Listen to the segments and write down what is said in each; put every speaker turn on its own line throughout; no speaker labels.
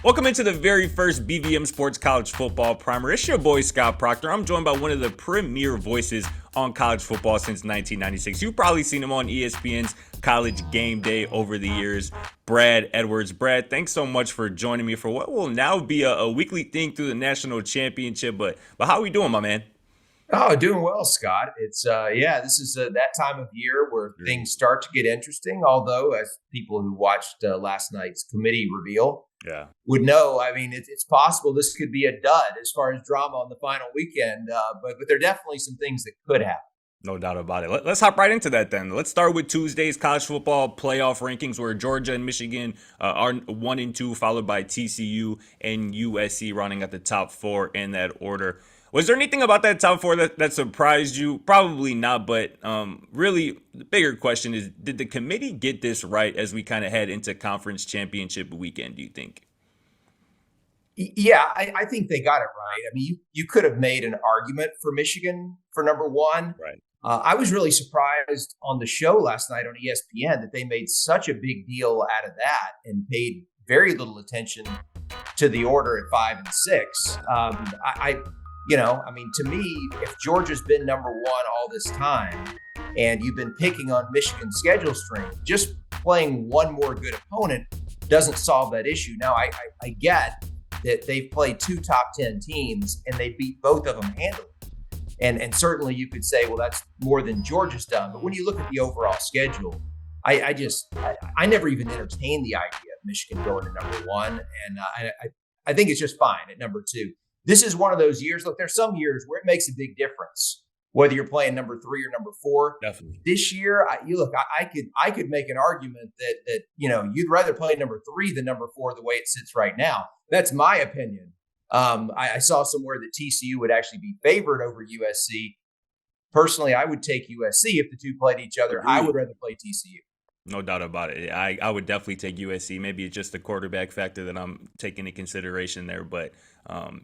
Welcome into the very first BVM Sports College Football Primer. It's your boy, Scott Proctor. I'm joined by one of the premier voices on college football since 1996. You've probably seen him on ESPN's College Game Day over the years, Brad Edwards. Brad, thanks so much for joining me for what will now be a weekly thing through the national championship. But how are we doing, my man?
Oh, doing well, Scott. This is that time of year where things start to get interesting. Although, as people who watched last night's committee reveal
Yeah.
would know, I mean, it's possible this could be a dud as far as drama on the final weekend. But there are definitely some things that could happen.
No doubt about it. Let's hop right into that then. Let's start with Tuesday's college football playoff rankings, where Georgia and Michigan are 1 and 2, followed by TCU and USC running at the top four in that order. Was there anything about that top four that surprised you? Probably not, but really the bigger question is, did the committee get this right as we kind of head into conference championship weekend, do you think?
Yeah, I think they got it right. I mean, you could have made an argument for Michigan for number one.
Right.
I was really surprised on the show last night on ESPN that they made such a big deal out of that and paid very little attention to the order at 5 and 6. To me, if Georgia's been number one all this time and you've been picking on Michigan's schedule strength, just playing one more good opponent doesn't solve that issue. Now, I get that they've played two top 10 teams and they beat both of them handily. And certainly you could say, well, that's more than Georgia's done. But when you look at the overall schedule, I never even entertained the idea of Michigan going to number one. And I think it's just fine at number two. This is one of those years. Look, there's some years where it makes a big difference whether you're playing number three or number four.
Definitely.
This year, I could make an argument that you'd rather play number three than number four the way it sits right now. That's my opinion. I saw somewhere that TCU would actually be favored over USC. Personally, I would take USC if the two played each other. I would rather play TCU.
No doubt about it. I would definitely take USC. Maybe it's just the quarterback factor that I'm taking into consideration there. But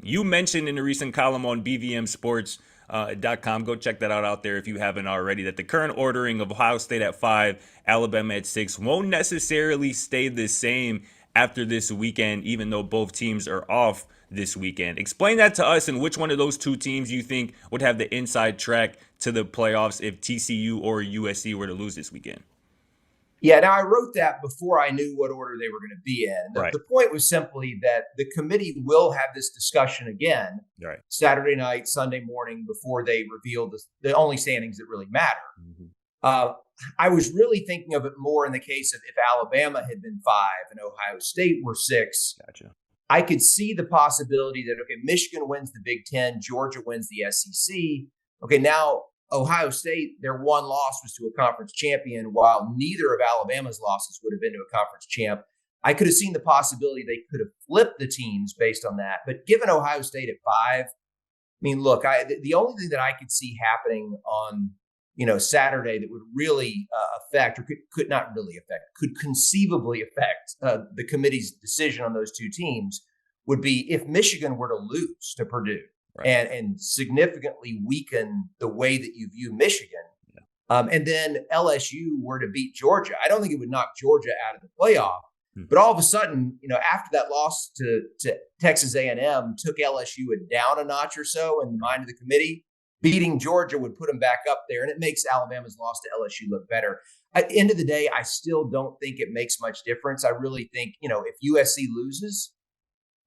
you mentioned in a recent column on BVM Sports, .com. Go check that out there if you haven't already, that the current ordering of Ohio State at 5, Alabama at 6 won't necessarily stay the same after this weekend, even though both teams are off this weekend. Explain that to us, and which one of those two teams you think would have the inside track to the playoffs if TCU or USC were to lose this weekend.
Yeah, now I wrote that before I knew what order they were going to be in.
Right.
The point was simply that the committee will have this discussion again Saturday night, Sunday morning, before they reveal the only standings that really matter. Mm-hmm. I was really thinking of it more in the case of if Alabama had been 5 and Ohio State were 6.
Gotcha.
I could see the possibility that, okay, Michigan wins the Big Ten, Georgia wins the SEC. Okay, now Ohio State, their one loss was to a conference champion, while neither of Alabama's losses would have been to a conference champ. I could have seen the possibility they could have flipped the teams based on that. But given Ohio State at 5, I mean, look, the only thing that I could see happening on Saturday that would really affect, or could not really affect, could conceivably affect the committee's decision on those two teams would be if Michigan were to lose to Purdue. Right. And significantly weaken the way that you view Michigan. Yeah. And then LSU were to beat Georgia. I don't think it would knock Georgia out of the playoff. But all of a sudden, after that loss to Texas A&M took LSU down a notch or so in the mind of the committee, beating Georgia would put them back up there. And it makes Alabama's loss to LSU look better. At the end of the day, I still don't think it makes much difference. I really think, if USC loses,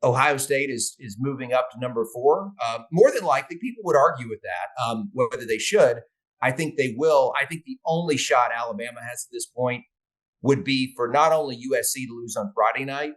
Ohio State is moving up to number 4. More than likely, people would argue with that, whether they should. I think they will. I think the only shot Alabama has at this point would be for not only USC to lose on Friday night,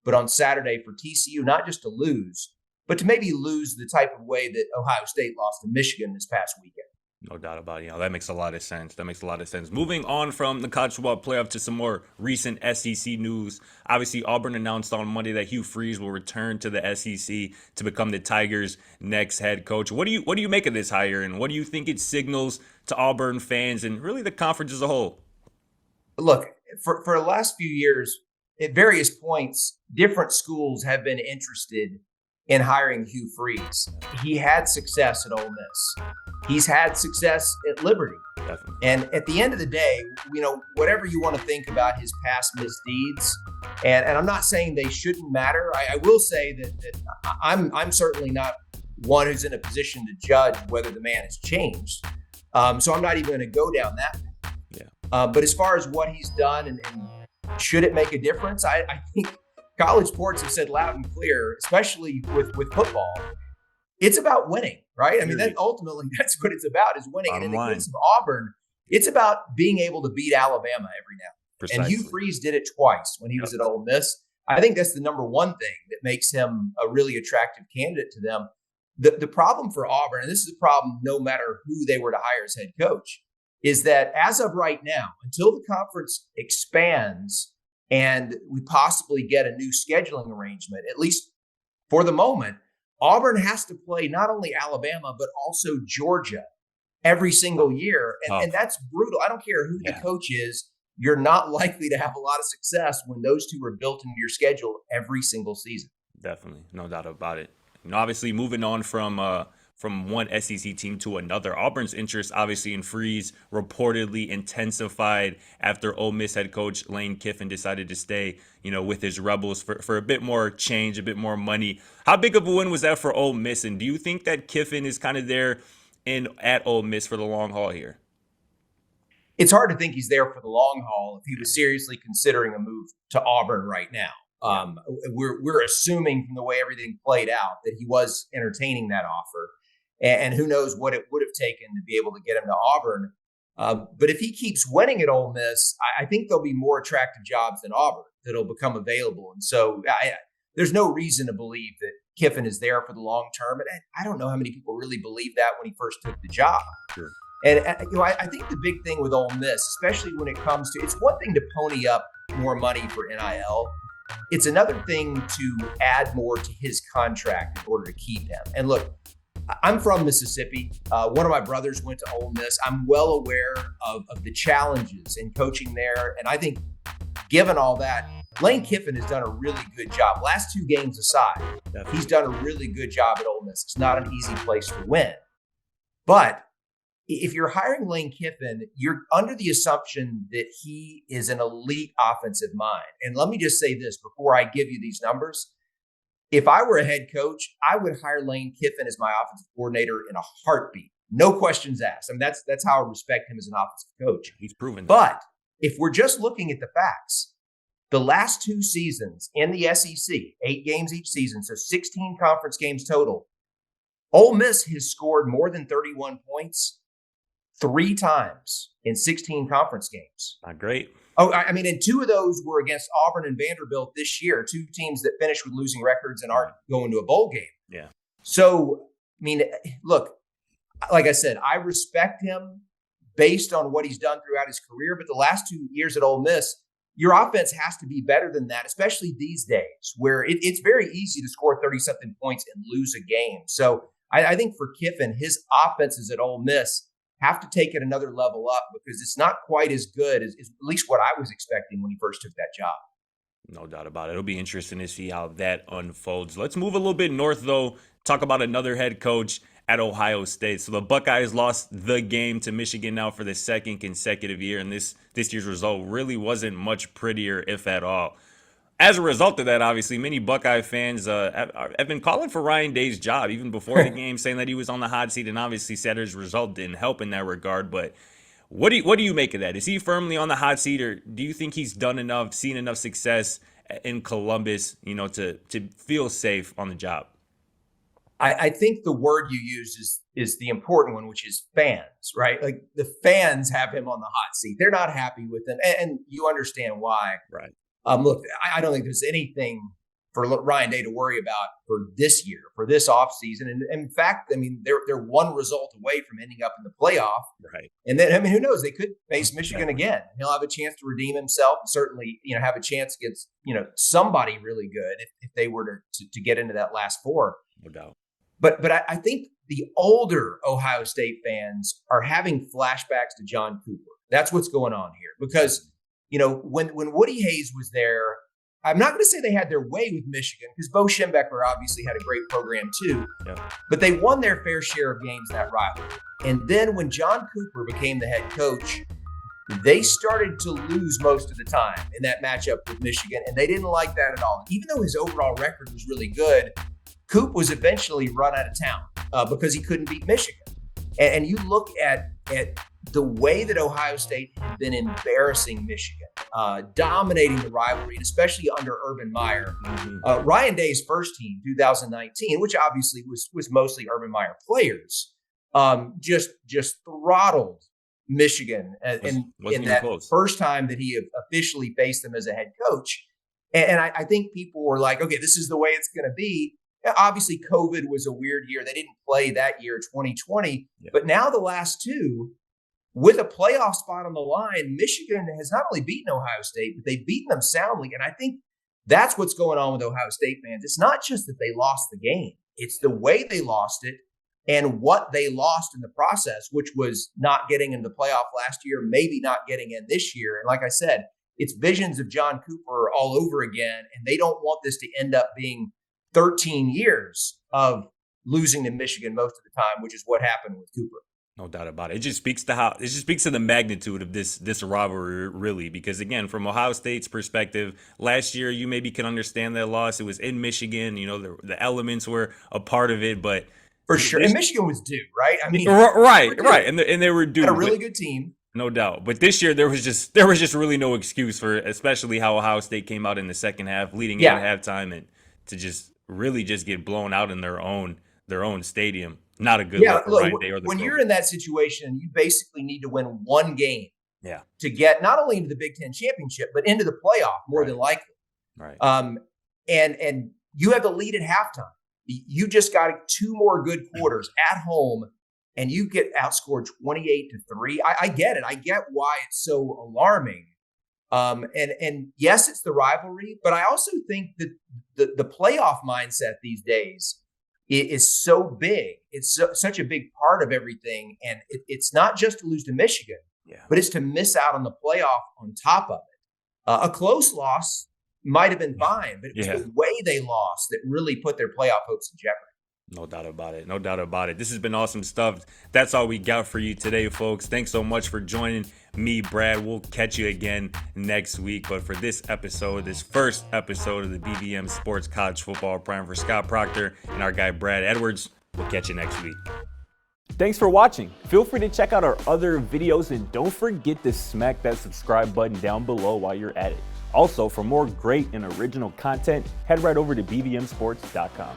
but on Saturday for TCU, not just to lose, but to maybe lose the type of way that Ohio State lost to Michigan this past weekend.
No doubt about it. That makes a lot of sense. Moving on from the college football playoff to some more recent SEC news. Obviously, Auburn announced on Monday that Hugh Freeze will return to the SEC to become the Tigers' next head coach. What do you make of this hire, and what do you think it signals to Auburn fans and really the conference as a whole?
Look, for the last few years, at various points, different schools have been interested in hiring Hugh Freeze. He had success at Ole Miss. He's had success at Liberty.
Definitely.
And at the end of the day, whatever you want to think about his past misdeeds, and I'm not saying they shouldn't matter. I will say that I'm certainly not one who's in a position to judge whether the man has changed. So I'm not even going to go down that.
Yeah.
But as far as what he's done and should it make a difference, I think college sports have said loud and clear, especially with football, it's about winning, right? I mean, that's what it's about, is winning. And in the case of Auburn, it's about being able to beat Alabama every now.
Precisely.
And Hugh Freeze did it twice when he was at Ole Miss. I think that's the number one thing that makes him a really attractive candidate to them. The problem for Auburn, and this is a problem no matter who they were to hire as head coach, is that as of right now, until the conference expands and we possibly get a new scheduling arrangement, at least for the moment, Auburn has to play not only Alabama, but also Georgia every single year. And that's brutal. I don't care who the coach is. You're not likely to have a lot of success when those two are built into your schedule every single season.
Definitely. No doubt about it. Obviously, moving on from one SEC team to another, Auburn's interest, obviously, in Freeze reportedly intensified after Ole Miss head coach Lane Kiffin decided to stay, with his Rebels for a bit more change, a bit more money. How big of a win was that for Ole Miss? And do you think that Kiffin is kind of there at Ole Miss for the long haul here?
It's hard to think he's there for the long haul if he was seriously considering a move to Auburn right now. We're assuming from the way everything played out that he was entertaining that offer, and who knows what it would have taken to be able to get him to Auburn. But if he keeps winning at Ole Miss, I think there'll be more attractive jobs than Auburn that'll become available. And so there's no reason to believe that Kiffin is there for the long term. And I don't know how many people really believe that when he first took the job.
Sure.
And I think the big thing with Ole Miss, especially when it comes to, it's one thing to pony up more money for NIL. It's another thing to add more to his contract in order to keep him. And look, I'm from Mississippi. One of my brothers went to Ole Miss. I'm well aware of the challenges in coaching there. And I think given all that, Lane Kiffin has done a really good job. Last two games aside, he's done a really good job at Ole Miss. It's not an easy place to win. But if you're hiring Lane Kiffin, you're under the assumption that he is an elite offensive mind. And let me just say this before I give you these numbers. If I were a head coach, I would hire Lane Kiffin as my offensive coordinator in a heartbeat. No questions asked. I mean, that's how I respect him as an offensive coach.
He's proven that.
But if we're just looking at the facts, the last two seasons in the SEC, 8 games each season, so 16 conference games total, Ole Miss has scored more than 31 points 3 times in 16 conference games.
Not great.
Oh, I mean, and 2 of those were against Auburn and Vanderbilt this year, 2 teams that finished with losing records and aren't going to a bowl game.
Yeah.
So, I mean, look, like I said, I respect him based on what he's done throughout his career, but the last 2 years at Ole Miss, your offense has to be better than that, especially these days where it's very easy to score 30-something points and lose a game. So I think for Kiffin, his offenses at Ole Miss have to take it another level up because it's not quite as good as at least what I was expecting when he first took that job.
No doubt about it. It'll be interesting to see how that unfolds. Let's move a little bit north, though. Talk about another head coach at Ohio State. So the Buckeyes lost the game to Michigan now for the second consecutive year, and this year's result really wasn't much prettier, if at all. As a result of that, obviously, many Buckeye fans have been calling for Ryan Day's job even before the game, saying that he was on the hot seat, and obviously Saturday's result didn't help in that regard. But what do you make of that? Is he firmly on the hot seat, or do you think he's done enough, seen enough success in Columbus, to feel safe on the job?
I think the word you use is the important one, which is fans, right? Like the fans have him on the hot seat. They're not happy with him, and you understand why.
Right.
Look, I don't think there's anything for Ryan Day to worry about for this year, for this offseason. And in fact, I mean, they're one result away from ending up in the playoff.
Right.
And then, I mean, who knows? They could face Michigan again. He'll have a chance to redeem himself. Certainly, have a chance against, somebody really good if they were to get into that last 4.
No doubt.
But I think the older Ohio State fans are having flashbacks to John Cooper. That's what's going on here because, when Woody Hayes was there, I'm not going to say they had their way with Michigan because Bo Schembechler obviously had a great program too, but they won their fair share of games in that rivalry. And then when John Cooper became the head coach, they started to lose most of the time in that matchup with Michigan, and they didn't like that at all. Even though his overall record was really good, Coop was eventually run out of town because he couldn't beat Michigan. And you look at the way that Ohio State had been embarrassing Michigan, dominating the rivalry, and especially under Urban Meyer. Ryan Day's first team, 2019, which obviously was mostly Urban Meyer players, just throttled Michigan in that first time that he officially faced them as a head coach. And I think people were like, okay, this is the way it's going to be. Obviously, COVID was a weird year. They didn't play that year, 2020. But now the last two, with a playoff spot on the line, Michigan has not only beaten Ohio State, but they've beaten them soundly. And I think that's what's going on with Ohio State fans. It's not just that they lost the game. It's the way they lost it and what they lost in the process, which was not getting into the playoff last year, maybe not getting in this year. And like I said, it's visions of John Cooper all over again. And they don't want this to end up being 13 years of losing to Michigan most of the time, which is what happened with Cooper.
No doubt about it. It just speaks to the magnitude of this rivalry, really, because again, from Ohio State's perspective, last year you maybe can understand that loss. It was in Michigan, you know, the elements were a part of it, but
for sure, and Michigan was due, right? I mean,
right, and they were due.
Had a really good team.
No doubt. But this year there was just really no excuse for, especially how Ohio State came out in the second half, leading into halftime, and to just really just get blown out in their own stadium. Not a good look for Ryan Day or the
when
coach.
You're in that situation, you basically need to win one game to get not only into the Big Ten championship, but into the playoff more than likely.
Right.
And you have the lead at halftime. You just got 2 more good quarters at home, and you get outscored 28-3. I get it. I get why it's so alarming. And yes, it's the rivalry, but I also think that the playoff mindset these days is so big. It's such a big part of everything. And it's not just to lose to Michigan, but it's to miss out on the playoff on top of it. A close loss might have been fine, but it was the way they lost that really put their playoff hopes in jeopardy.
No doubt about it. No doubt about it. This has been awesome stuff. That's all we got for you today, folks. Thanks so much for joining me, Brad. We'll catch you again next week. But for this first episode of the BVM Sports College Football Prime, for Scott Proctor and our guy Brad Edwards, we'll catch you next week.
Thanks for watching. Feel free to check out our other videos, and don't forget to smack that subscribe button down below while you're at it. Also, for more great and original content, head right over to bvmsports.com.